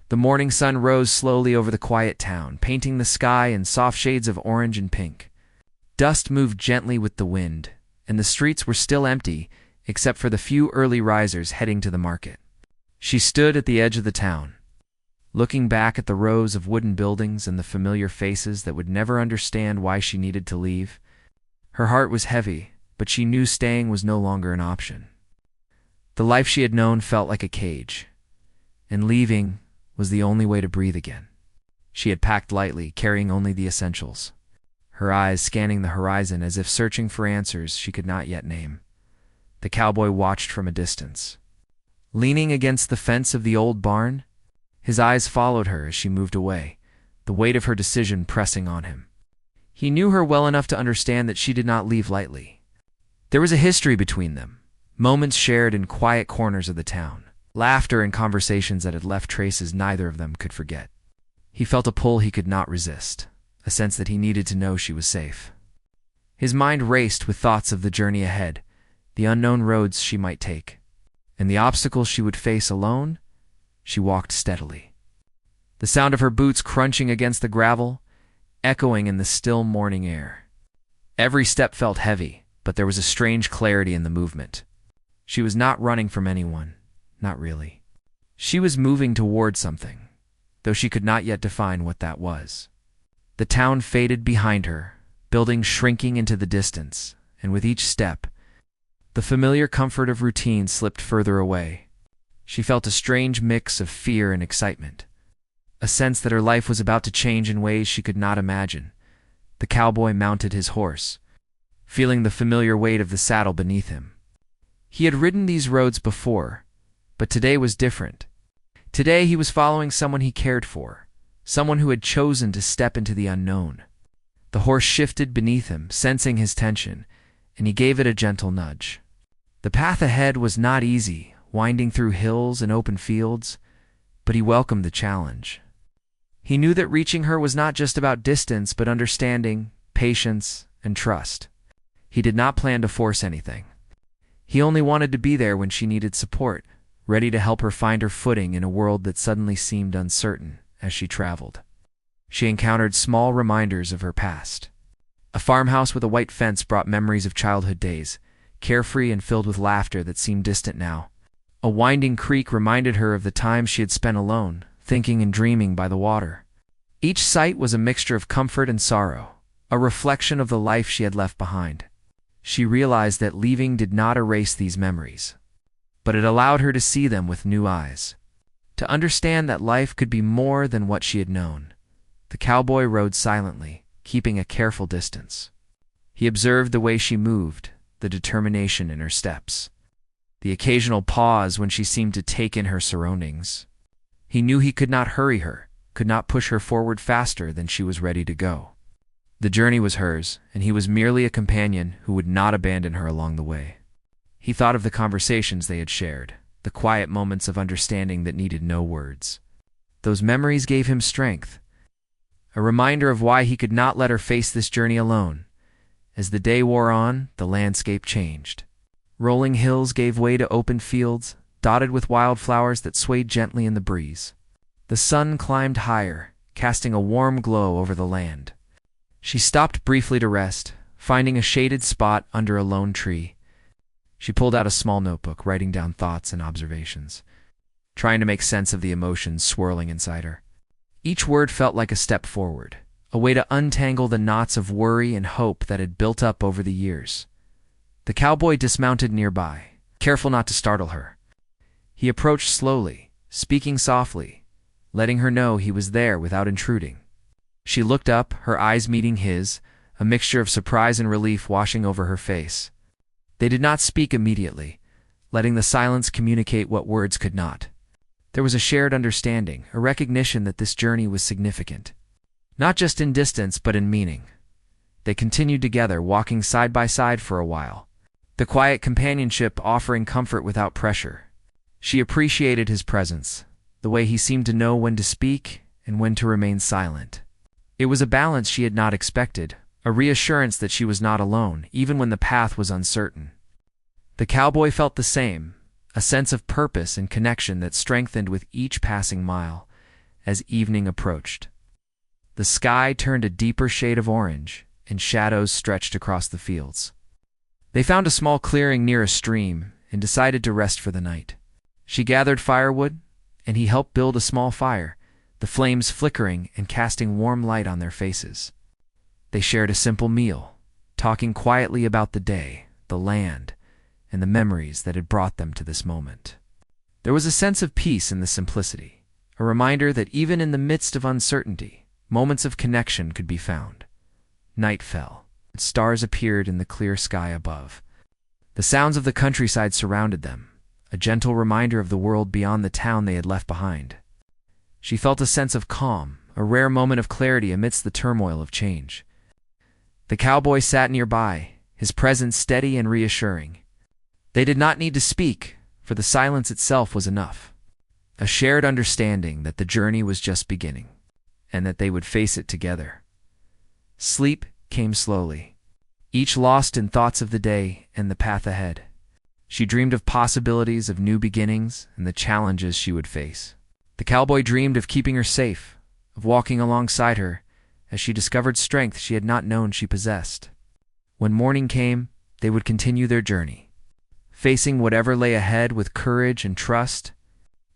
The morning sun rose slowly over the quiet town, painting the sky in soft shades of orange and pink. Dust moved gently with the wind, and the streets were still empty except for the few early risers heading to the market. She stood at the edge of the town, looking back at the rows of wooden buildings and the familiar faces that would never understand why she needed to leave. Her heart was heavy, but she knew staying was no longer an option. The life she had known felt like a cage, and leaving was the only way to breathe again. She had packed lightly, carrying only the essentials, her eyes scanning the horizon as if searching for answers she could not yet name. The cowboy watched from a distance. Leaning against the fence of the old barn, his eyes followed her as she moved away, the weight of her decision pressing on him. He knew her well enough to understand that she did not leave lightly. There was a history between them, moments shared in quiet corners of the town, laughter and conversations that had left traces neither of them could forget. He felt a pull he could not resist, a sense that he needed to know she was safe. His mind raced with thoughts of the journey ahead, the unknown roads she might take, and the obstacles she would face alone. She walked steadily, the sound of her boots crunching against the gravel, echoing in the still morning air. Every step felt heavy, but there was a strange clarity in the movement. She was not running from anyone, not really. She was moving toward something, though she could not yet define what that was. The town faded behind her, buildings shrinking into the distance, and with each step, the familiar comfort of routine slipped further away. She felt a strange mix of fear and excitement, a sense that her life was about to change in ways she could not imagine. The cowboy mounted his horse, feeling the familiar weight of the saddle beneath him. He had ridden these roads before, but today was different. Today he was following someone he cared for, someone who had chosen to step into the unknown. The horse shifted beneath him, sensing his tension, and he gave it a gentle nudge. The path ahead was not easy, winding through hills and open fields, but he welcomed the challenge. He knew that reaching her was not just about distance, but understanding, patience, and trust. He did not plan to force anything. He only wanted to be there when she needed support, ready to help her find her footing in a world that suddenly seemed uncertain as she traveled. She encountered small reminders of her past. A farmhouse with a white fence brought memories of childhood days, carefree and filled with laughter that seemed distant now. A winding creek reminded her of the times she had spent alone, thinking and dreaming by the water. Each sight was a mixture of comfort and sorrow, a reflection of the life she had left behind. She realized that leaving did not erase these memories, but it allowed her to see them with new eyes, to understand that life could be more than what she had known. The cowboy rode silently, keeping a careful distance. He observed the way she moved, the determination in her steps, the occasional pause when she seemed to take in her surroundings. He knew he could not hurry her, could not push her forward faster than she was ready to go. The journey was hers, and he was merely a companion who would not abandon her along the way. He thought of the conversations they had shared, the quiet moments of understanding that needed no words. Those memories gave him strength, a reminder of why he could not let her face this journey alone. As the day wore on, the landscape changed. Rolling hills gave way to open fields, dotted with wildflowers that swayed gently in the breeze. The sun climbed higher, casting a warm glow over the land. She stopped briefly to rest, finding a shaded spot under a lone tree. She pulled out a small notebook, writing down thoughts and observations, trying to make sense of the emotions swirling inside her. Each word felt like a step forward, a way to untangle the knots of worry and hope that had built up over the years. The cowboy dismounted nearby, careful not to startle her. He approached slowly, speaking softly, letting her know he was there without intruding. She looked up, her eyes meeting his, a mixture of surprise and relief washing over her face. They did not speak immediately, letting the silence communicate what words could not. There was a shared understanding, a recognition that this journey was significant, not just in distance but in meaning. They continued together, walking side by side for a while, the quiet companionship offering comfort without pressure. She appreciated his presence, the way he seemed to know when to speak and when to remain silent. It was a balance she had not expected, a reassurance that she was not alone, even when the path was uncertain. The cowboy felt the same, a sense of purpose and connection that strengthened with each passing mile. as evening approached. The sky turned a deeper shade of orange, and shadows stretched across the fields. They found a small clearing near a stream and decided to rest for the night. She gathered firewood, and he helped build a small fire, the flames flickering and casting warm light on their faces. They shared a simple meal, talking quietly about the day, the land, and the memories that had brought them to this moment. There was a sense of peace in the simplicity, a reminder that even in the midst of uncertainty, moments of connection could be found. Night fell. Stars appeared in the clear sky above. The sounds of the countryside surrounded them, a gentle reminder of the world beyond the town they had left behind. She felt a sense of calm, a rare moment of clarity amidst the turmoil of change. The cowboy sat nearby, his presence steady and reassuring. They did not need to speak, for the silence itself was enough. A shared understanding that the journey was just beginning, and that they would face it together. Sleep came slowly, each lost in thoughts of the day and the path ahead. She dreamed of possibilities of new beginnings and the challenges she would face. The cowboy dreamed of keeping her safe, of walking alongside her, as she discovered strength she had not known she possessed. When morning came, they would continue their journey, facing whatever lay ahead with courage and trust,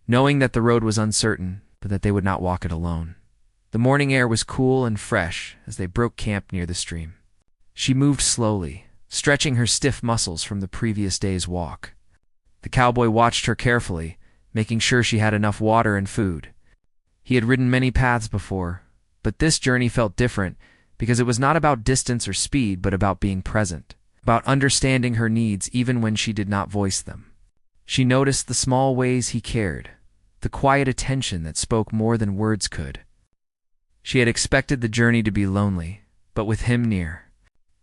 knowing that the road was uncertain, but that they would not walk it alone. The morning air was cool and fresh as they broke camp near the stream. She moved slowly, stretching her stiff muscles from the previous day's walk. The cowboy watched her carefully, making sure she had enough water and food. He had ridden many paths before, but this journey felt different because it was not about distance or speed, but about being present, about understanding her needs even when she did not voice them. She noticed the small ways he cared, the quiet attention that spoke more than words could. She had expected the journey to be lonely, but with him near,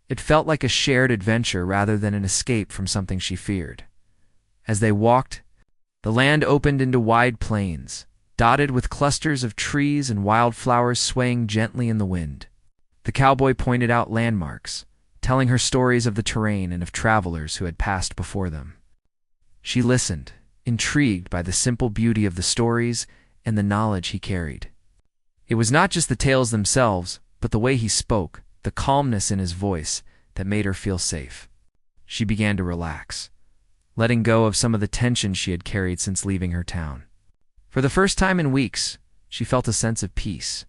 it felt like a shared adventure rather than an escape from something she feared. As they walked, the land opened into wide plains, dotted with clusters of trees and wildflowers swaying gently in the wind. The cowboy pointed out landmarks, telling her stories of the terrain and of travelers who had passed before them. She listened, intrigued by the simple beauty of the stories and the knowledge he carried. It was not just the tales themselves, but the way he spoke, the calmness in his voice, that made her feel safe. She began to relax, letting go of some of the tension she had carried since leaving her town. For the first time in weeks, she felt a sense of peace.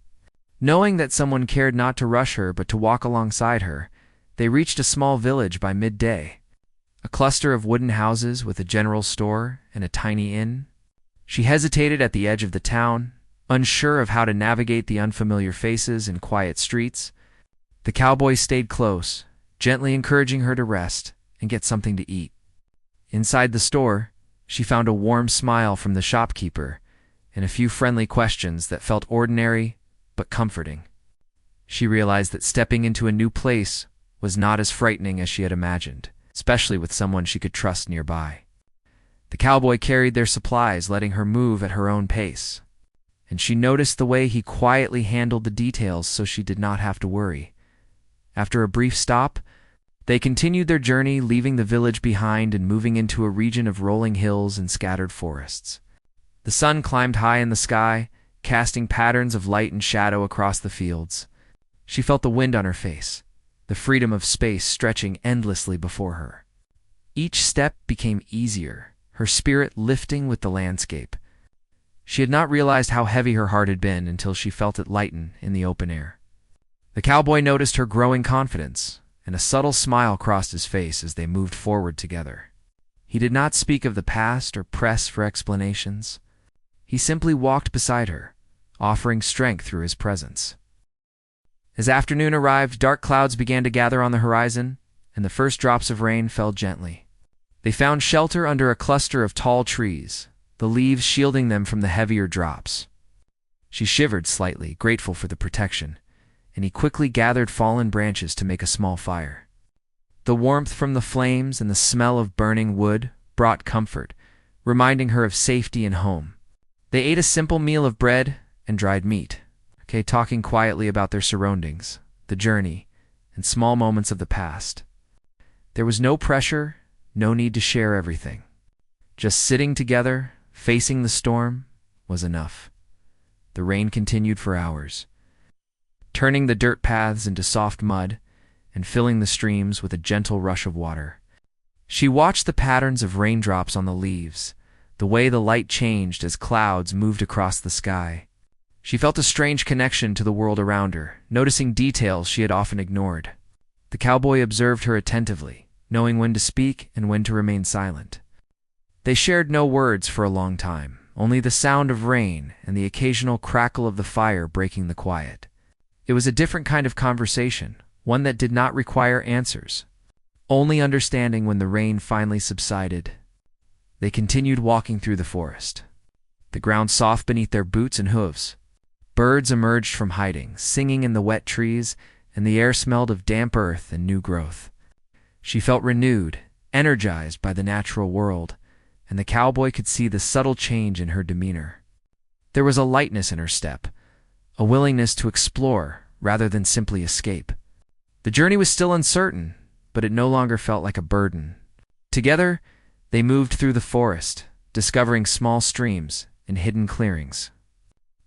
Knowing that someone cared not to rush her but to walk alongside her, they reached a small village by midday, a cluster of wooden houses with a general store and a tiny inn. She hesitated at the edge of the town, unsure of how to navigate the unfamiliar faces and quiet streets. The cowboy stayed close, gently encouraging her to rest and get something to eat. Inside the store, she found a warm smile from the shopkeeper and a few friendly questions that felt ordinary but comforting. She realized that stepping into a new place was not as frightening as she had imagined, especially with someone she could trust nearby. The cowboy carried their supplies, letting her move at her own pace, and she noticed the way he quietly handled the details so she did not have to worry. After a brief stop, they continued their journey, leaving the village behind and moving into a region of rolling hills and scattered forests. The sun climbed high in the sky, casting patterns of light and shadow across the fields. She felt the wind on her face, the freedom of space stretching endlessly before her. Each step became easier, her spirit lifting with the landscape. She had not realized how heavy her heart had been until she felt it lighten in the open air. The cowboy noticed her growing confidence, and a subtle smile crossed his face as they moved forward together. He did not speak of the past or press for explanations. He simply walked beside her, offering strength through his presence. As afternoon arrived, dark clouds began to gather on the horizon, and the first drops of rain fell gently. They found shelter under a cluster of tall trees, the leaves shielding them from the heavier drops. She shivered slightly, grateful for the protection, and he quickly gathered fallen branches to make a small fire. The warmth from the flames and the smell of burning wood brought comfort, reminding her of safety and home. They ate a simple meal of bread and dried meat, talking quietly about their surroundings, the journey, and small moments of the past. There was no pressure, no need to share everything. Just sitting together, facing the storm, was enough. the rain continued for hours, turning the dirt paths into soft mud and filling the streams with a gentle rush of water. She watched the patterns of raindrops on the leaves, the way the light changed as clouds moved across the sky. She felt a strange connection to the world around her, noticing details she had often ignored. The cowboy observed her attentively, knowing when to speak and when to remain silent. They shared no words for a long time, only the sound of rain and the occasional crackle of the fire breaking the quiet. It was a different kind of conversation, one that did not require answers, only understanding. When the rain finally subsided, they continued walking through the forest, the ground soft beneath their boots and hooves. Birds emerged from hiding, singing in the wet trees, and the air smelled of damp earth and new growth. She felt renewed, energized by the natural world, and the cowboy could see the subtle change in her demeanor. There was a lightness in her step, a willingness to explore rather than simply escape. The journey was still uncertain, but it no longer felt like a burden. Together, they moved through the forest, discovering small streams and hidden clearings,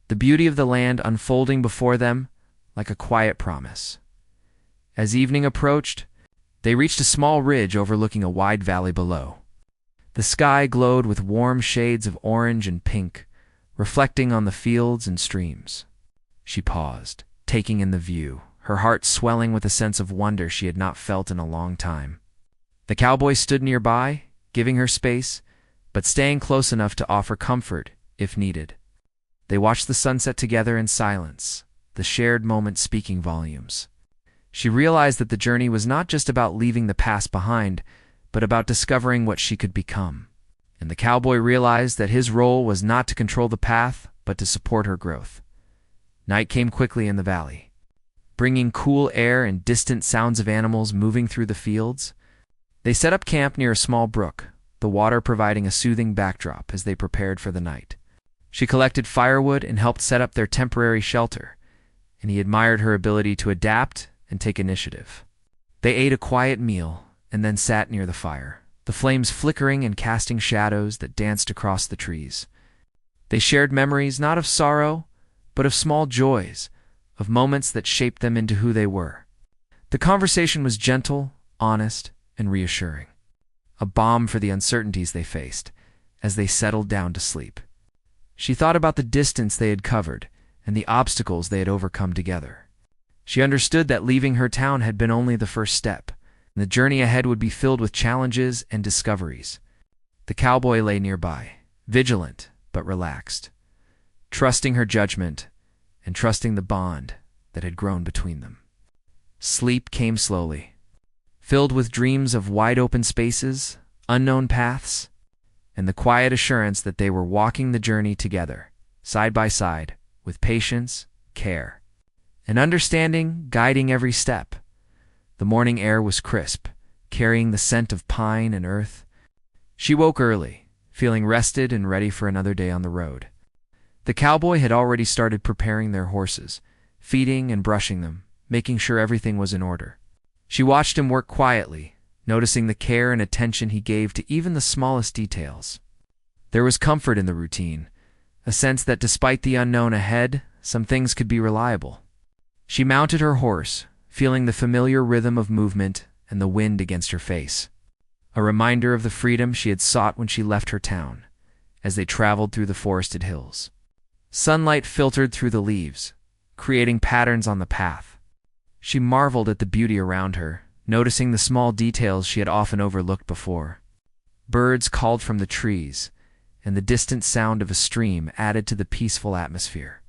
the beauty of the land unfolding before them like a quiet promise. As evening approached, they reached a small ridge overlooking a wide valley below. The sky glowed with warm shades of orange and pink, reflecting on the fields and streams. She paused, taking in the view, her heart swelling with a sense of wonder she had not felt in a long time. The cowboy stood nearby, giving her space, but staying close enough to offer comfort if needed. They watched the sunset together in silence, the shared moment speaking volumes. She realized that the journey was not just about leaving the past behind, but about discovering what she could become. And the cowboy realized that his role was not to control the path, but to support her growth. Night came quickly in the valley, bringing cool air and distant sounds of animals moving through the fields. They set up camp near a small brook, the water providing a soothing backdrop as they prepared for the night. She collected firewood and helped set up their temporary shelter, and he admired her ability to adapt and take initiative. They ate a quiet meal and then sat near the fire, the flames flickering and casting shadows that danced across the trees. They shared memories not of sorrow, but of small joys, of moments that shaped them into who they were. The conversation was gentle, honest, and reassuring, a balm for the uncertainties they faced as they settled down to sleep. She thought about the distance they had covered and the obstacles they had overcome together. She understood that leaving her town had been only the first step, and the journey ahead would be filled with challenges and discoveries. The cowboy lay nearby, vigilant but relaxed, trusting her judgment and trusting the bond that had grown between them. Sleep came slowly, filled with dreams of wide-open spaces, unknown paths, and the quiet assurance that they were walking the journey together, side by side, with patience, care, and understanding guiding every step. The morning air was crisp, carrying the scent of pine and earth. She woke early, feeling rested and ready for another day on the road. The cowboy had already started preparing their horses, feeding and brushing them, making sure everything was in order. She watched him work quietly, noticing the care and attention he gave to even the smallest details. There was comfort in the routine, a sense that despite the unknown ahead, some things could be reliable. She mounted her horse, feeling the familiar rhythm of movement and the wind against her face, a reminder of the freedom she had sought when she left her town, as they traveled through the forested hills. Sunlight filtered through the leaves, creating patterns on the path. She marveled at the beauty around her, noticing the small details she had often overlooked before. Birds called from the trees, and the distant sound of a stream added to the peaceful atmosphere.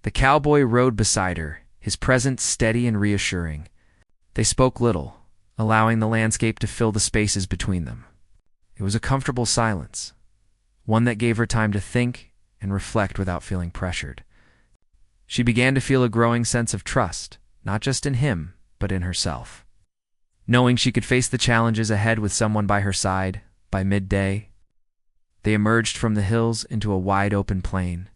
The cowboy rode beside her, his presence steady and reassuring. They spoke little, allowing the landscape to fill the spaces between them. It was a comfortable silence, one that gave her time to think and reflect without feeling pressured. She began to feel a growing sense of trust, not just in him, but in herself. Knowing she could face the challenges ahead with someone by her side, by midday, they emerged from the hills into a wide open plain.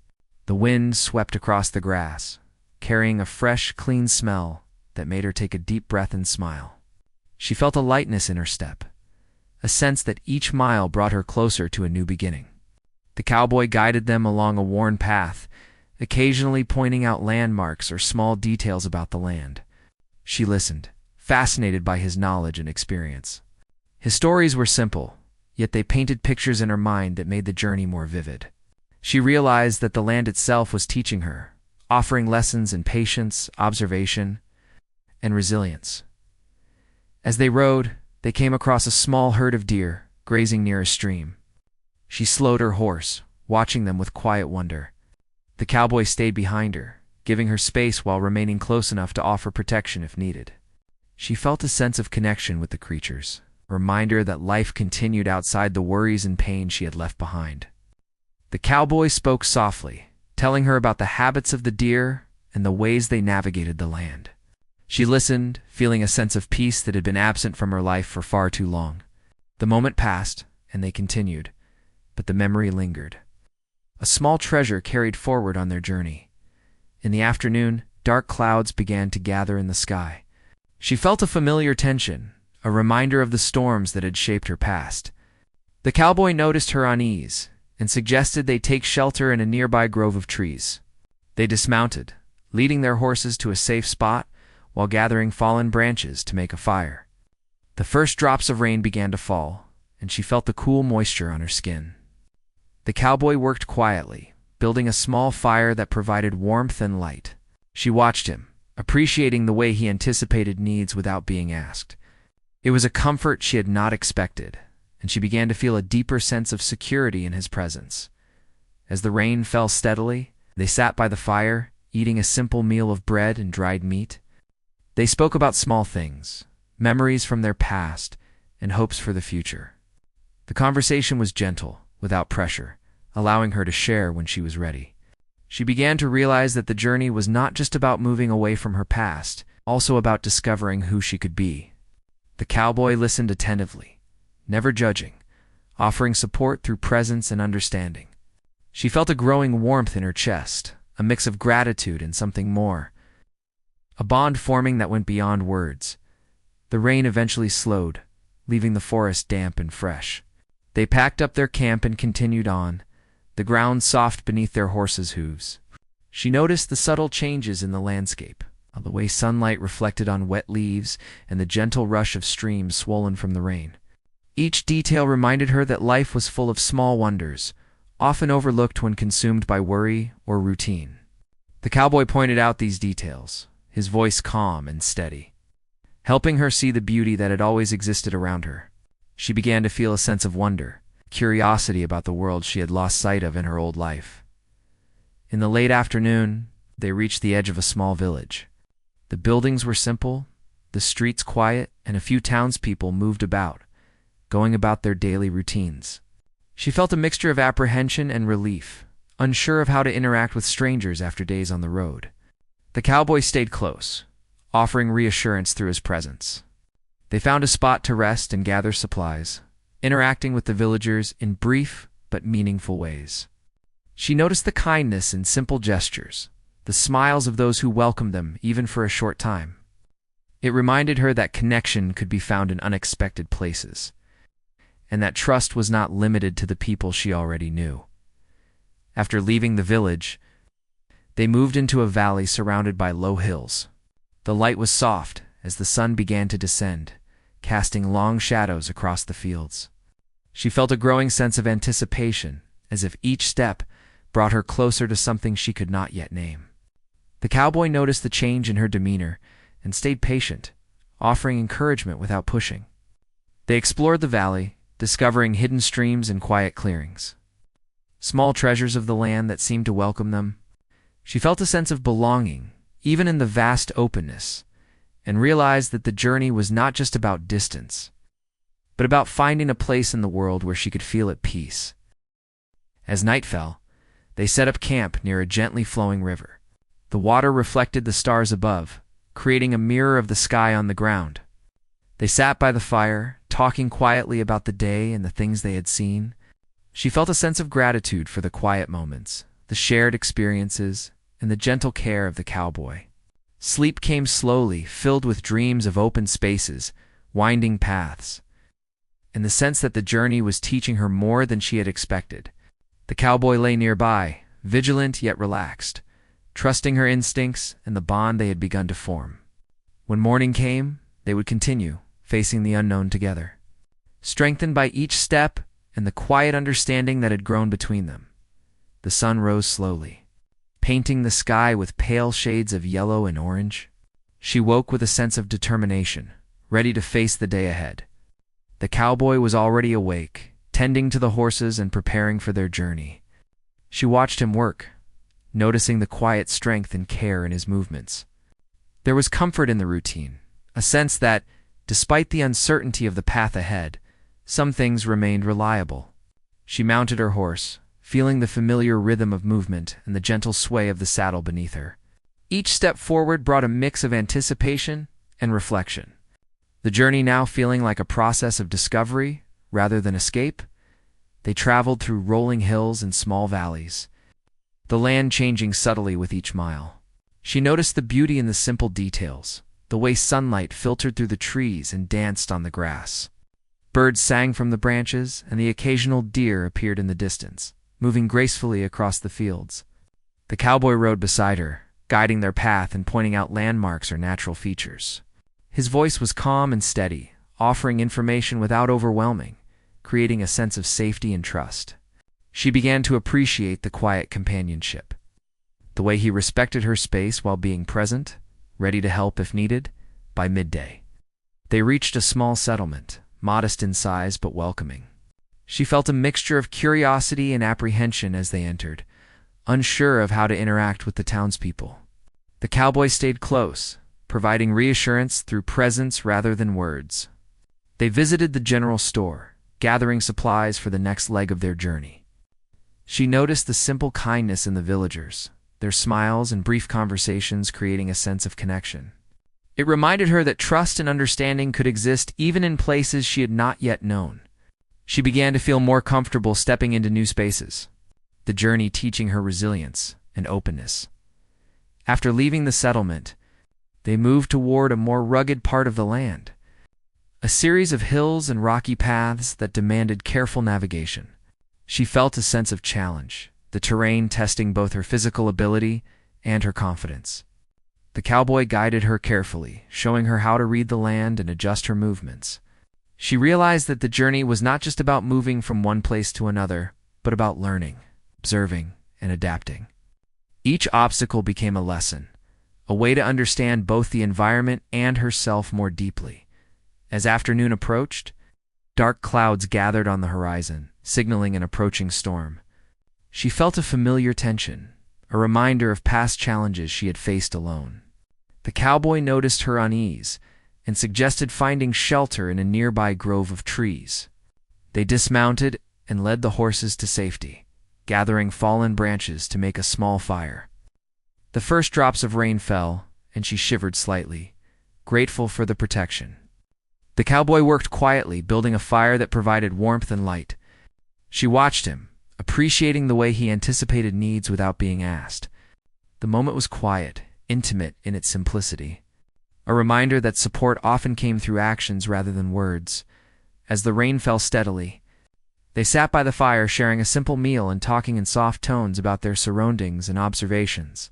The wind swept across the grass, carrying a fresh, clean smell that made her take a deep breath and smile. She felt a lightness in her step, a sense that each mile brought her closer to a new beginning. The cowboy guided them along a worn path, occasionally pointing out landmarks or small details about the land. She listened, fascinated by his knowledge and experience. His stories were simple, yet they painted pictures in her mind that made the journey more vivid. She realized that the land itself was teaching her, offering lessons in patience, observation, and resilience. As they rode, they came across a small herd of deer grazing near a stream. She slowed her horse, watching them with quiet wonder. The cowboy stayed behind her, giving her space while remaining close enough to offer protection if needed. She felt a sense of connection with the creatures, a reminder that life continued outside the worries and pain she had left behind. The cowboy spoke softly, telling her about the habits of the deer and the ways they navigated the land. She listened, feeling a sense of peace that had been absent from her life for far too long. The moment passed, and they continued, but the memory lingered. A small treasure carried forward on their journey. In the afternoon, dark clouds began to gather in the sky. She felt a familiar tension, a reminder of the storms that had shaped her past. The cowboy noticed her unease and suggested they take shelter in a nearby grove of trees. They dismounted, leading their horses to a safe spot while gathering fallen branches to make a fire. The first drops of rain began to fall, and she felt the cool moisture on her skin. The cowboy worked quietly, building a small fire that provided warmth and light. She watched him, appreciating the way he anticipated needs without being asked. It was a comfort she had not expected, and she began to feel a deeper sense of security in his presence. As the rain fell steadily, they sat by the fire, eating a simple meal of bread and dried meat. They spoke about small things, memories from their past, and hopes for the future. The conversation was gentle, without pressure, allowing her to share when she was ready. She began to realize that the journey was not just about moving away from her past, also about discovering who she could be. The cowboy listened attentively, never judging, offering support through presence and understanding. She felt a growing warmth in her chest, a mix of gratitude and something more, a bond forming that went beyond words. The rain eventually slowed, leaving the forest damp and fresh. They packed up their camp and continued on, the ground soft beneath their horses' hooves. She noticed the subtle changes in the landscape, the way sunlight reflected on wet leaves and the gentle rush of streams swollen from the rain. Each detail reminded her that life was full of small wonders, often overlooked when consumed by worry or routine. The cowboy pointed out these details, his voice calm and steady, helping her see the beauty that had always existed around her. She began to feel a sense of wonder, curiosity about the world she had lost sight of in her old life. In the late afternoon, they reached the edge of a small village. The buildings were simple, the streets quiet, and a few townspeople moved about, going about their daily routines. She felt a mixture of apprehension and relief, unsure of how to interact with strangers after days on the road. The cowboy stayed close, offering reassurance through his presence. They found a spot to rest and gather supplies, interacting with the villagers in brief but meaningful ways. She noticed the kindness in simple gestures, the smiles of those who welcomed them even for a short time. It reminded her that connection could be found in unexpected places, and that trust was not limited to the people she already knew. After leaving the village, they moved into a valley surrounded by low hills. The light was soft as the sun began to descend, casting long shadows across the fields. She felt a growing sense of anticipation, as if each step brought her closer to something she could not yet name. The cowboy noticed the change in her demeanor and stayed patient, offering encouragement without pushing. They explored the valley, discovering hidden streams and quiet clearings, small treasures of the land that seemed to welcome them. She felt a sense of belonging, even in the vast openness, and realized that the journey was not just about distance, but about finding a place in the world where she could feel at peace. As night fell, they set up camp near a gently flowing river. The water reflected the stars above, creating a mirror of the sky on the ground. They sat by the fire, talking quietly about the day and the things they had seen. She felt a sense of gratitude for the quiet moments, the shared experiences, and the gentle care of the cowboy. Sleep came slowly, filled with dreams of open spaces, winding paths, and the sense that the journey was teaching her more than she had expected. The cowboy lay nearby, vigilant yet relaxed, trusting her instincts and the bond they had begun to form. When morning came, they would continue, facing the unknown together, strengthened by each step and the quiet understanding that had grown between them. The sun rose slowly, painting the sky with pale shades of yellow and orange. She woke with a sense of determination, ready to face the day ahead. The cowboy was already awake, tending to the horses and preparing for their journey. She watched him work, noticing the quiet strength and care in his movements. There was comfort in the routine, a sense that, despite the uncertainty of the path ahead, some things remained reliable. She mounted her horse, feeling the familiar rhythm of movement and the gentle sway of the saddle beneath her. Each step forward brought a mix of anticipation and reflection. The journey now feeling like a process of discovery rather than escape. They traveled through rolling hills and small valleys, the land changing subtly with each mile. She noticed the beauty in the simple details, the way sunlight filtered through the trees and danced on the grass. Birds sang from the branches, and the occasional deer appeared in the distance, moving gracefully across the fields. The cowboy rode beside her, guiding their path and pointing out landmarks or natural features. His voice was calm and steady, offering information without overwhelming, creating a sense of safety and trust. She began to appreciate the quiet companionship, the way he respected her space while being present, ready to help if needed. By midday, they reached a small settlement, modest in size but welcoming. She felt a mixture of curiosity and apprehension as they entered, unsure of how to interact with the townspeople. The cowboy stayed close, providing reassurance through presence rather than words. They visited the general store, gathering supplies for the next leg of their journey. She noticed the simple kindness in the villagers, their smiles and brief conversations creating a sense of connection. It reminded her that trust and understanding could exist even in places she had not yet known. She began to feel more comfortable stepping into new spaces, the journey teaching her resilience and openness. After leaving the settlement, they moved toward a more rugged part of the land, a series of hills and rocky paths that demanded careful navigation. She felt a sense of challenge, the terrain testing both her physical ability and her confidence. The cowboy guided her carefully, showing her how to read the land and adjust her movements. She realized that the journey was not just about moving from one place to another, but about learning, observing, and adapting. Each obstacle became a lesson, a way to understand both the environment and herself more deeply. As afternoon approached, dark clouds gathered on the horizon, signaling an approaching storm. She felt a familiar tension, a reminder of past challenges she had faced alone. The cowboy noticed her unease and suggested finding shelter in a nearby grove of trees. They dismounted and led the horses to safety, gathering fallen branches to make a small fire. The first drops of rain fell, and she shivered slightly, grateful for the protection. The cowboy worked quietly, building a fire that provided warmth and light. She watched him, appreciating the way he anticipated needs without being asked. The moment was quiet, intimate in its simplicity, a reminder that support often came through actions rather than words. As the rain fell steadily, they sat by the fire sharing a simple meal and talking in soft tones about their surroundings and observations.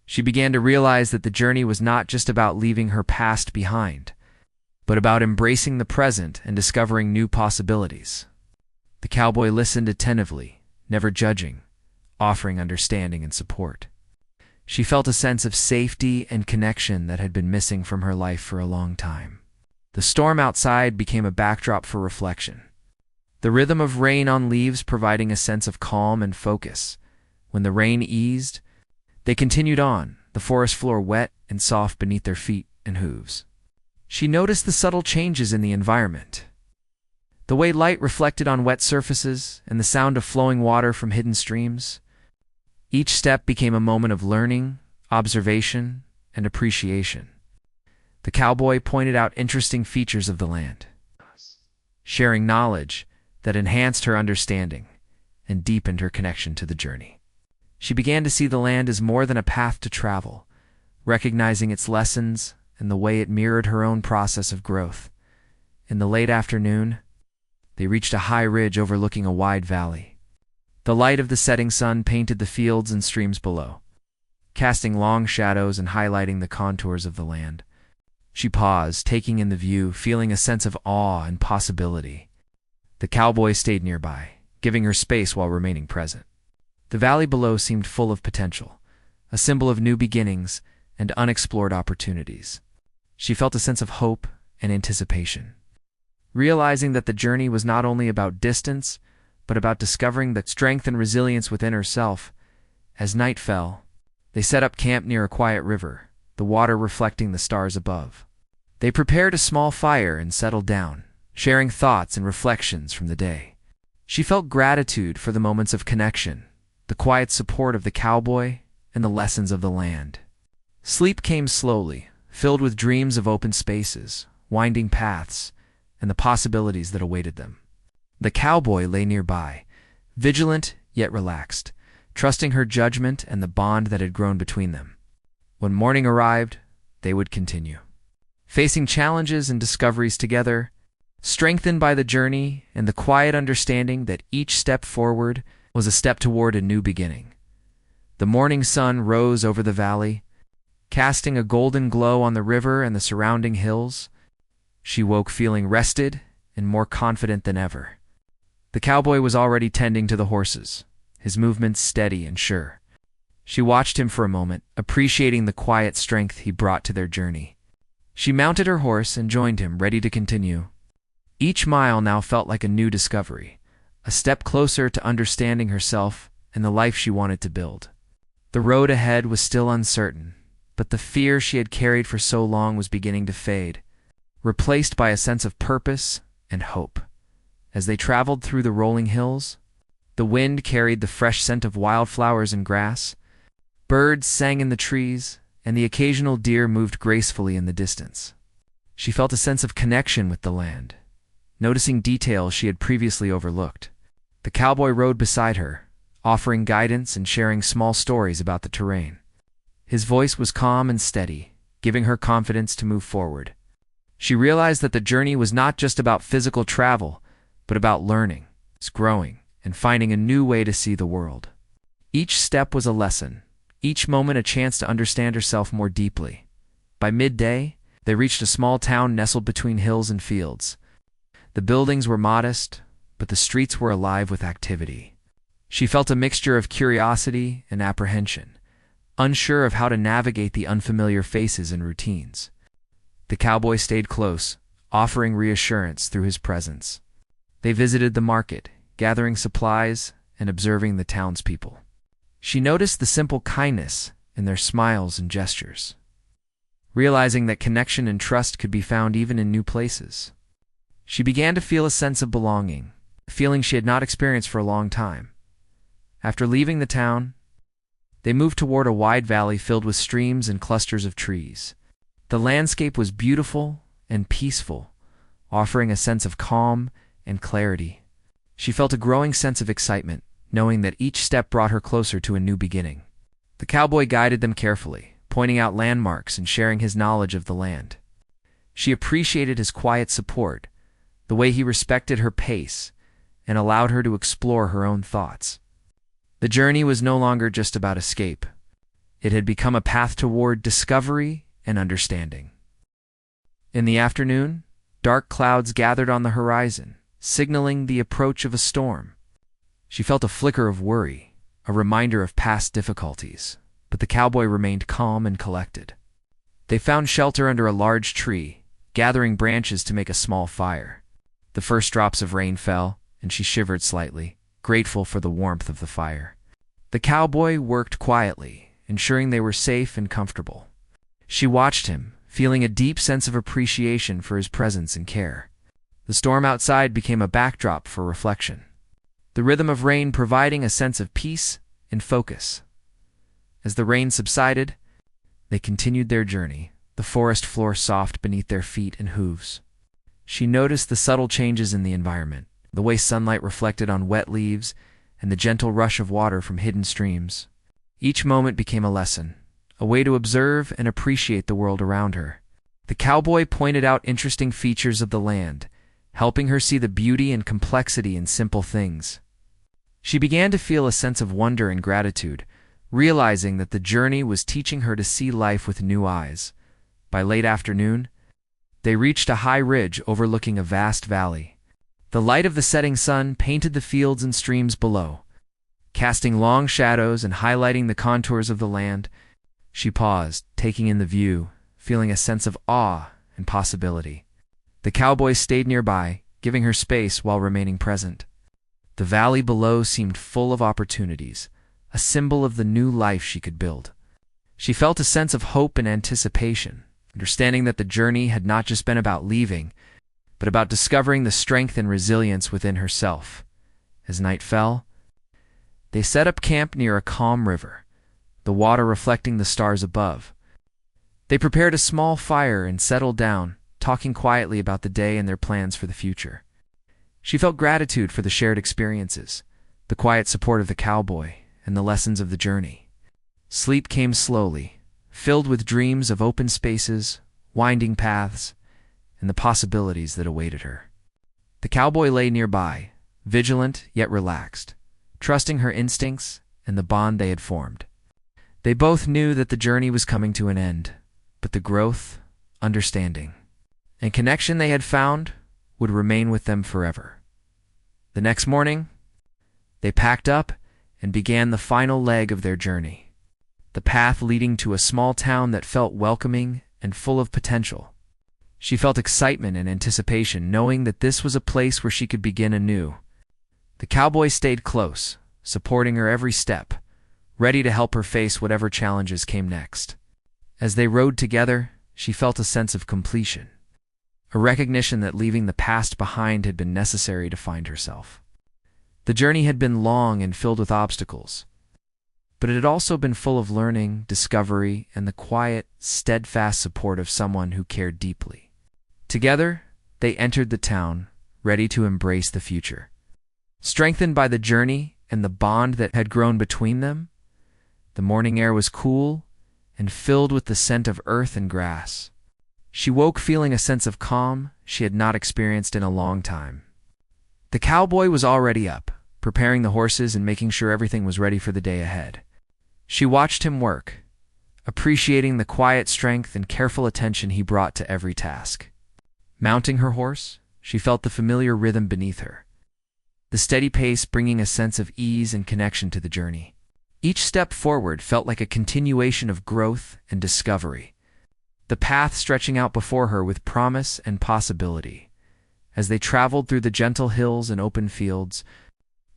She began to realize that the journey was not just about leaving her past behind, but about embracing the present and discovering new possibilities. The cowboy listened attentively, never judging, offering understanding and support. She felt a sense of safety and connection that had been missing from her life for a long time. The storm outside became a backdrop for reflection, the rhythm of rain on leaves providing a sense of calm and focus. When the rain eased, they continued on, the forest floor wet and soft beneath their feet and hooves. She noticed the subtle changes in the environment, the way light reflected on wet surfaces and the sound of flowing water from hidden streams. Each step became a moment of learning, observation, and appreciation. The cowboy pointed out interesting features of the land, sharing knowledge that enhanced her understanding and deepened her connection to the journey. She began to see the land as more than a path to travel, recognizing its lessons and the way it mirrored her own process of growth. In the late afternoon, they reached a high ridge overlooking a wide valley. The light of the setting sun painted the fields and streams below, casting long shadows and highlighting the contours of the land. She paused, taking in the view, feeling a sense of awe and possibility. The cowboy stayed nearby, giving her space while remaining present. The valley below seemed full of potential, a symbol of new beginnings and unexplored opportunities. She felt a sense of hope and anticipation, realizing that the journey was not only about distance, but about discovering the strength and resilience within herself. As night fell, they set up camp near a quiet river, the water reflecting the stars above. They prepared a small fire and settled down, sharing thoughts and reflections from the day. She felt gratitude for the moments of connection, the quiet support of the cowboy, and the lessons of the land. Sleep came slowly, filled with dreams of open spaces, winding paths, and the possibilities that awaited them. The cowboy lay nearby, vigilant yet relaxed, trusting her judgment and the bond that had grown between them. When morning arrived, they would continue, facing challenges and discoveries together, strengthened by the journey and the quiet understanding that each step forward was a step toward a new beginning. The morning sun rose over the valley, casting a golden glow on the river and the surrounding hills. She woke feeling rested and more confident than ever. The cowboy was already tending to the horses, his movements steady and sure. She watched him for a moment, appreciating the quiet strength he brought to their journey. She mounted her horse and joined him, ready to continue. Each mile now felt like a new discovery, a step closer to understanding herself and the life she wanted to build. The road ahead was still uncertain, but the fear she had carried for so long was beginning to fade, replaced by a sense of purpose and hope. As they traveled through the rolling hills, the wind carried the fresh scent of wildflowers and grass. Birds sang in the trees, and the occasional deer moved gracefully in the distance. She felt a sense of connection with the land, noticing details she had previously overlooked. The cowboy rode beside her, offering guidance and sharing small stories about the terrain. His voice was calm and steady, giving her confidence to move forward. She realized that the journey was not just about physical travel, but about learning, growing, and finding a new way to see the world. Each step was a lesson, each moment a chance to understand herself more deeply. By midday, they reached a small town nestled between hills and fields. The buildings were modest, but the streets were alive with activity. She felt a mixture of curiosity and apprehension, unsure of how to navigate the unfamiliar faces and routines. The cowboy stayed close, offering reassurance through his presence. They visited the market, gathering supplies and observing the townspeople. She noticed the simple kindness in their smiles and gestures, realizing that connection and trust could be found even in new places. She began to feel a sense of belonging, a feeling she had not experienced for a long time. After leaving the town, they moved toward a wide valley filled with streams and clusters of trees. The landscape was beautiful and peaceful, offering a sense of calm and clarity. She felt a growing sense of excitement, knowing that each step brought her closer to a new beginning. The cowboy guided them carefully, pointing out landmarks and sharing his knowledge of the land. She appreciated his quiet support, the way he respected her pace, and allowed her to explore her own thoughts. The journey was no longer just about escape. It had become a path toward discovery and understanding. In the afternoon, dark clouds gathered on the horizon, signaling the approach of a storm. She felt a flicker of worry, a reminder of past difficulties, but the cowboy remained calm and collected. They found shelter under a large tree, gathering branches to make a small fire. The first drops of rain fell, and she shivered slightly, grateful for the warmth of the fire. The cowboy worked quietly, ensuring they were safe and comfortable. She watched him, feeling a deep sense of appreciation for his presence and care. The storm outside became a backdrop for reflection, the rhythm of rain providing a sense of peace and focus. As the rain subsided, they continued their journey, the forest floor soft beneath their feet and hooves. She noticed the subtle changes in the environment, the way sunlight reflected on wet leaves and the gentle rush of water from hidden streams. Each moment became a lesson, a way to observe and appreciate the world around her. The cowboy pointed out interesting features of the land, helping her see the beauty and complexity in simple things. She began to feel a sense of wonder and gratitude, realizing that the journey was teaching her to see life with new eyes. By late afternoon, they reached a high ridge overlooking a vast valley. The light of the setting sun painted the fields and streams below, casting long shadows and highlighting the contours of the land. She paused, taking in the view, feeling a sense of awe and possibility. The cowboy stayed nearby, giving her space while remaining present. The valley below seemed full of opportunities, a symbol of the new life she could build. She felt a sense of hope and anticipation, understanding that the journey had not just been about leaving, but about discovering the strength and resilience within herself. As night fell, they set up camp near a calm river, the water reflecting the stars above. They prepared a small fire and settled down, talking quietly about the day and their plans for the future. She felt gratitude for the shared experiences, the quiet support of the cowboy, and the lessons of the journey. Sleep came slowly, filled with dreams of open spaces, winding paths, and the possibilities that awaited her. The cowboy lay nearby, vigilant yet relaxed, trusting her instincts and the bond they had formed. They both knew that the journey was coming to an end, but the growth, understanding, and connection they had found would remain with them forever. The next morning, they packed up and began the final leg of their journey, the path leading to a small town that felt welcoming and full of potential. She felt excitement and anticipation, knowing that this was a place where she could begin anew. The cowboy stayed close, supporting her every step, ready to help her face whatever challenges came next. As they rode together, she felt a sense of completion, a recognition that leaving the past behind had been necessary to find herself. The journey had been long and filled with obstacles, but it had also been full of learning, discovery, and the quiet, steadfast support of someone who cared deeply. Together, they entered the town, ready to embrace the future. Strengthened by the journey and the bond that had grown between them, the morning air was cool and filled with the scent of earth and grass. She woke feeling a sense of calm she had not experienced in a long time. The cowboy was already up, preparing the horses and making sure everything was ready for the day ahead. She watched him work, appreciating the quiet strength and careful attention he brought to every task. Mounting her horse, she felt the familiar rhythm beneath her, the steady pace bringing a sense of ease and connection to the journey. Each step forward felt like a continuation of growth and discovery, the path stretching out before her with promise and possibility. As they traveled through the gentle hills and open fields,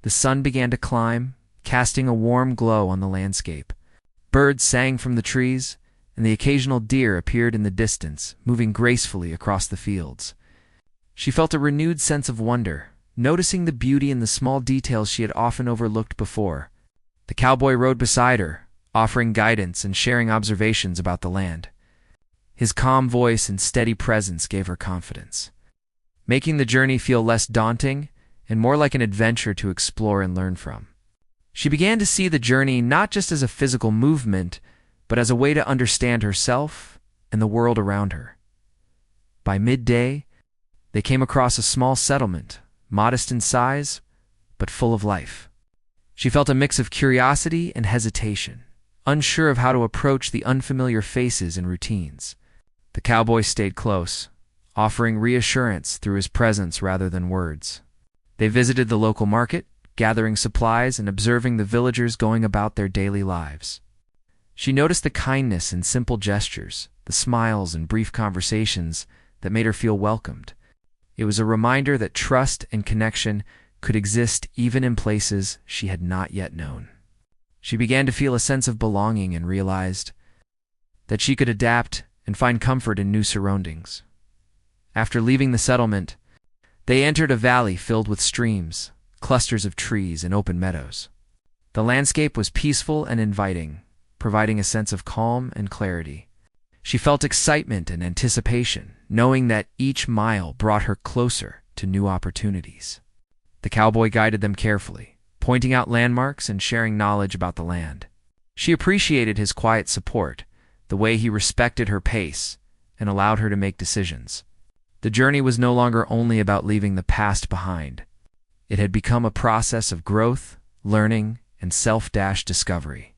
the sun began to climb, casting a warm glow on the landscape. Birds sang from the trees, and the occasional deer appeared in the distance, moving gracefully across the fields. She felt a renewed sense of wonder, noticing the beauty in the small details she had often overlooked before. The cowboy rode beside her, offering guidance and sharing observations about the land. His calm voice and steady presence gave her confidence, making the journey feel less daunting and more like an adventure to explore and learn from. She began to see the journey not just as a physical movement, but as a way to understand herself and the world around her. By midday, they came across a small settlement, modest in size, but full of life. She felt a mix of curiosity and hesitation, unsure of how to approach the unfamiliar faces and routines. The cowboy stayed close, offering reassurance through his presence rather than words. They visited the local market, gathering supplies and observing the villagers going about their daily lives. She noticed the kindness and simple gestures, the smiles and brief conversations that made her feel welcomed. It was a reminder that trust and connection could exist even in places she had not yet known. She began to feel a sense of belonging and realized that she could adapt and find comfort in new surroundings. After leaving the settlement, they entered a valley filled with streams, clusters of trees, and open meadows. The landscape was peaceful and inviting, providing a sense of calm and clarity. She felt excitement and anticipation, knowing that each mile brought her closer to new opportunities. The cowboy guided them carefully, pointing out landmarks and sharing knowledge about the land. She appreciated his quiet support, the way he respected her pace and allowed her to make decisions. The journey was no longer only about leaving the past behind. It had become a process of growth, learning, and self-discovery.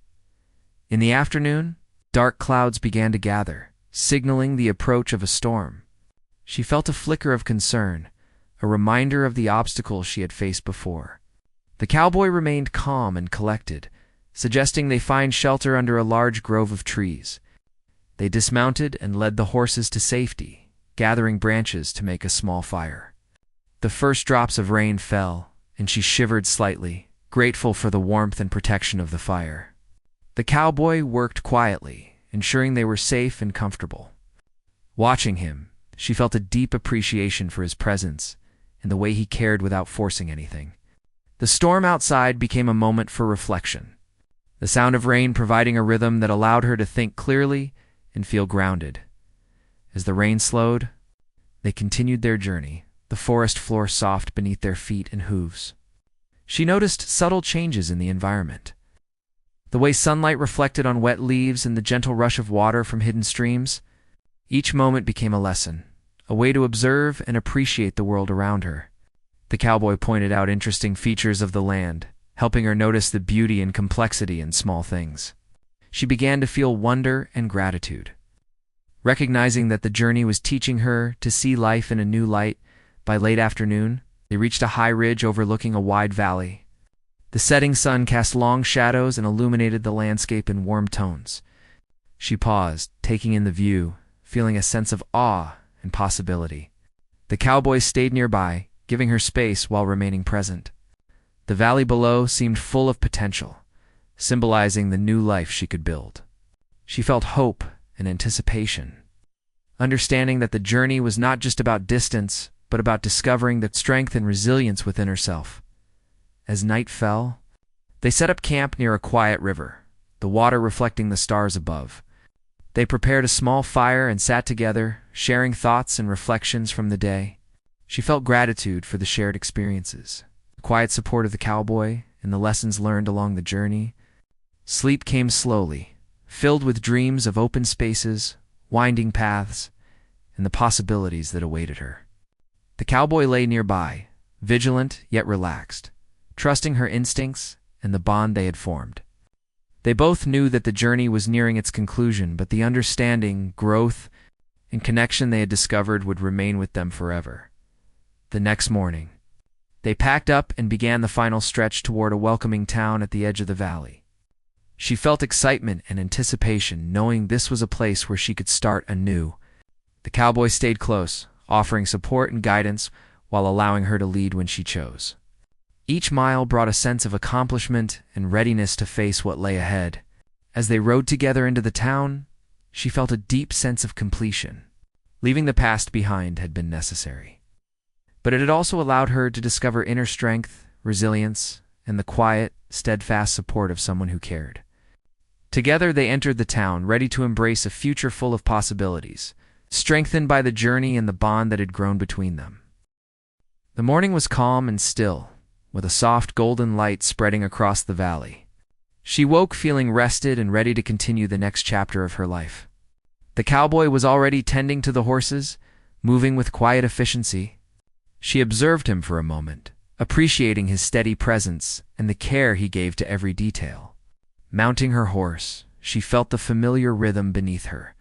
In the afternoon, dark clouds began to gather, signaling the approach of a storm. She felt a flicker of concern, a reminder of the obstacles she had faced before. The cowboy remained calm and collected, suggesting they find shelter under a large grove of trees. They dismounted and led the horses to safety, gathering branches to make a small fire. The first drops of rain fell, and she shivered slightly, grateful for the warmth and protection of the fire. The cowboy worked quietly, ensuring they were safe and comfortable. Watching him, she felt a deep appreciation for his presence and the way he cared without forcing anything. The storm outside became a moment for reflection, the sound of rain providing a rhythm that allowed her to think clearly and feel grounded. As the rain slowed, they continued their journey, the forest floor soft beneath their feet and hooves. She noticed subtle changes in the environment. The way sunlight reflected on wet leaves and the gentle rush of water from hidden streams. Each moment became a lesson, a way to observe and appreciate the world around her. The cowboy pointed out interesting features of the land, helping her notice the beauty and complexity in small things. She began to feel wonder and gratitude. Recognizing that the journey was teaching her to see life in a new light, by late afternoon, they reached a high ridge overlooking a wide valley. The setting sun cast long shadows and illuminated the landscape in warm tones. She paused, taking in the view, feeling a sense of awe and possibility. The cowboy stayed nearby, giving her space while remaining present. The valley below seemed full of potential, symbolizing the new life she could build. She felt hope and anticipation, understanding that the journey was not just about distance, but about discovering the strength and resilience within herself. As night fell, they set up camp near a quiet river, the water reflecting the stars above. They prepared a small fire and sat together, sharing thoughts and reflections from the day. She felt gratitude for the shared experiences, the quiet support of the cowboy, and the lessons learned along the journey. Sleep came slowly, filled with dreams of open spaces, winding paths, and the possibilities that awaited her. The cowboy lay nearby, vigilant yet relaxed, trusting her instincts and the bond they had formed. They both knew that the journey was nearing its conclusion, but the understanding, growth, and connection they had discovered would remain with them forever. The next morning, they packed up and began the final stretch toward a welcoming town at the edge of the valley. She felt excitement and anticipation, knowing this was a place where she could start anew. The cowboy stayed close, offering support and guidance while allowing her to lead when she chose. Each mile brought a sense of accomplishment and readiness to face what lay ahead. As they rode together into the town, she felt a deep sense of completion. Leaving the past behind had been necessary, but it had also allowed her to discover inner strength, resilience, and the quiet, steadfast support of someone who cared. Together they entered the town, ready to embrace a future full of possibilities, strengthened by the journey and the bond that had grown between them. The morning was calm and still, with a soft golden light spreading across the valley. She woke feeling rested and ready to continue the next chapter of her life. The cowboy was already tending to the horses, moving with quiet efficiency. She observed him for a moment, appreciating his steady presence and the care he gave to every detail. Mounting her horse, she felt the familiar rhythm beneath her,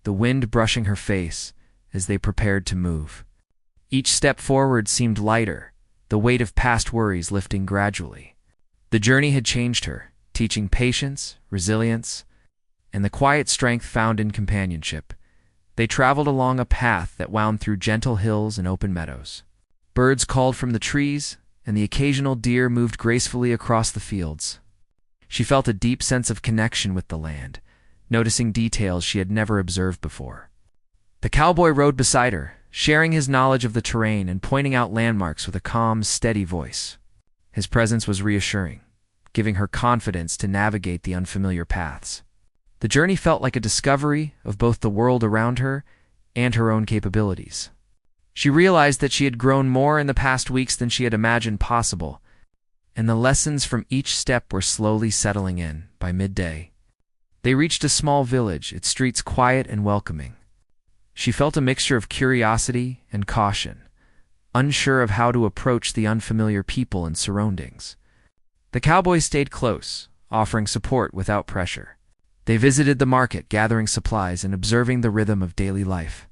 the wind brushing her face as they prepared to move. Each step forward seemed lighter, the weight of past worries lifting gradually. The journey had changed her, teaching patience, resilience, and the quiet strength found in companionship. They traveled along a path that wound through gentle hills and open meadows. Birds called from the trees, and the occasional deer moved gracefully across the fields. She felt a deep sense of connection with the land, noticing details she had never observed before. The cowboy rode beside her, sharing his knowledge of the terrain and pointing out landmarks with a calm, steady voice. His presence was reassuring, giving her confidence to navigate the unfamiliar paths. The journey felt like a discovery of both the world around her and her own capabilities. She realized that she had grown more in the past weeks than she had imagined possible, and the lessons from each step were slowly settling in. By midday, they reached a small village, its streets quiet and welcoming. She felt a mixture of curiosity and caution, unsure of how to approach the unfamiliar people and surroundings. The cowboy stayed close, offering support without pressure. They visited the market, gathering supplies and observing the rhythm of daily life.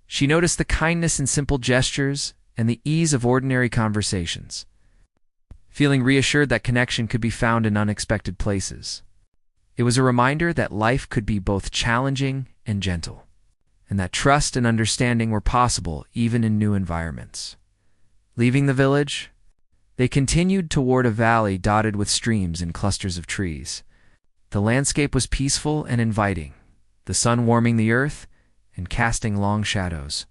She noticed the kindness in simple gestures and the ease of ordinary conversations, feeling reassured that connection could be found in unexpected places. It was a reminder that life could be both challenging and gentle, and that trust and understanding were possible even in new environments. Leaving the village, they continued toward a valley dotted with streams and clusters of trees. The landscape was peaceful and inviting, the sun warming the earth and casting long shadows.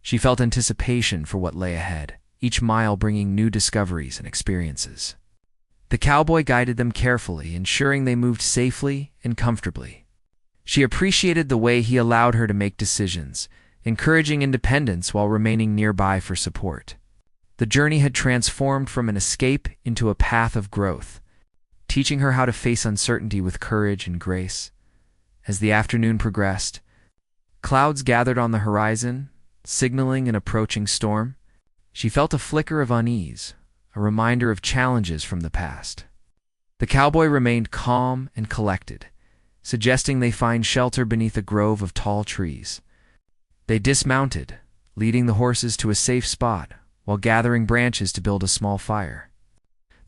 She felt anticipation for what lay ahead, each mile bringing new discoveries and experiences. The cowboy guided them carefully, ensuring they moved safely and comfortably. She appreciated the way he allowed her to make decisions, encouraging independence while remaining nearby for support. The journey had transformed from an escape into a path of growth, teaching her how to face uncertainty with courage and grace. As the afternoon progressed, clouds gathered on the horizon, signaling an approaching storm. She felt a flicker of unease, a reminder of challenges from the past. The cowboy remained calm and collected, suggesting they find shelter beneath a grove of tall trees. They dismounted, leading the horses to a safe spot while gathering branches to build a small fire.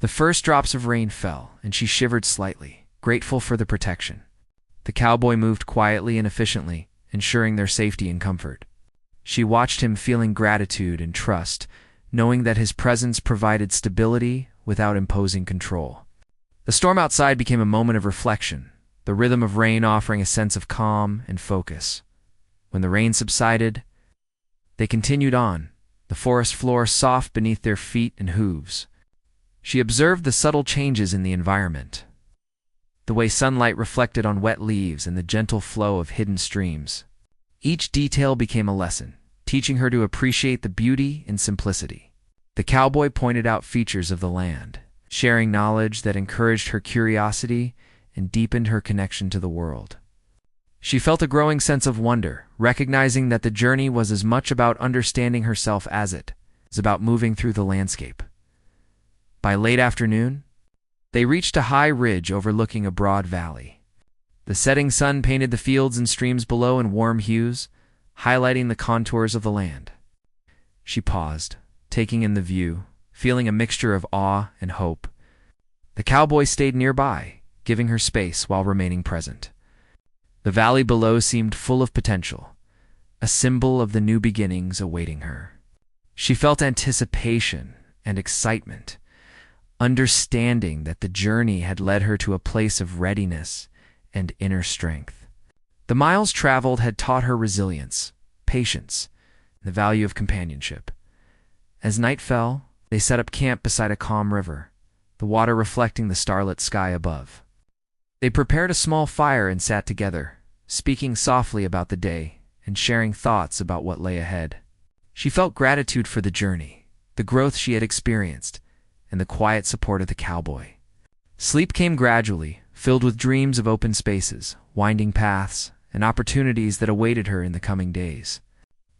The first drops of rain fell, and she shivered slightly, grateful for the protection. The cowboy moved quietly and efficiently, ensuring their safety and comfort. She watched him, feeling gratitude and trust, knowing that his presence provided stability without imposing control. The storm outside became a moment of reflection, the rhythm of rain offering a sense of calm and focus. When the rain subsided, they continued on, the forest floor soft beneath their feet and hooves. She observed the subtle changes in the environment, the way sunlight reflected on wet leaves and the gentle flow of hidden streams. Each detail became a lesson, teaching her to appreciate the beauty and simplicity. The cowboy pointed out features of the land, sharing knowledge that encouraged her curiosity and deepened her connection to the world. She felt a growing sense of wonder, recognizing that the journey was as much about understanding herself as it was about moving through the landscape. By late afternoon, they reached a high ridge overlooking a broad valley. The setting sun painted the fields and streams below in warm hues, highlighting the contours of the land. She paused, taking in the view, feeling a mixture of awe and hope. The cowboy stayed nearby, giving her space while remaining present. The valley below seemed full of potential, a symbol of the new beginnings awaiting her. She felt anticipation and excitement, understanding that the journey had led her to a place of readiness and inner strength. The miles traveled had taught her resilience, patience, and the value of companionship. As night fell, they set up camp beside a calm river, the water reflecting the starlit sky above. They prepared a small fire and sat together, speaking softly about the day and sharing thoughts about what lay ahead. She felt gratitude for the journey, the growth she had experienced, and the quiet support of the cowboy. Sleep came gradually, filled with dreams of open spaces, winding paths, and opportunities that awaited her in the coming days.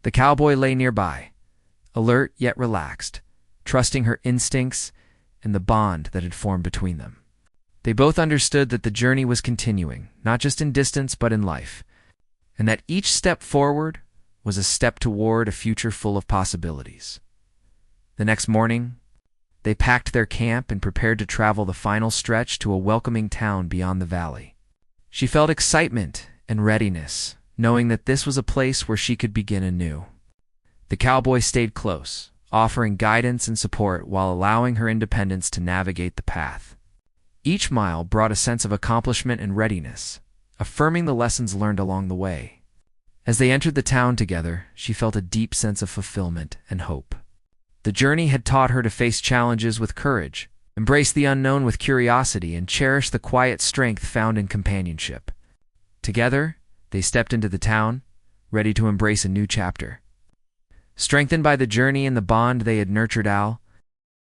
The cowboy lay nearby, alert yet relaxed, trusting her instincts and the bond that had formed between them. They both understood that the journey was continuing, not just in distance but in life, and that each step forward was a step toward a future full of possibilities. The next morning, they packed their camp and prepared to travel the final stretch to a welcoming town beyond the valley. She felt excitement and readiness, knowing that this was a place where she could begin anew. The cowboy stayed close, offering guidance and support while allowing her independence to navigate the path. Each mile brought a sense of accomplishment and readiness, affirming the lessons learned along the way. As they entered the town together, she felt a deep sense of fulfillment and hope. The journey had taught her to face challenges with courage, embrace the unknown with curiosity, and cherish the quiet strength found in companionship. Together, they stepped into the town, ready to embrace a new chapter. Strengthened by the journey and the bond they had nurtured,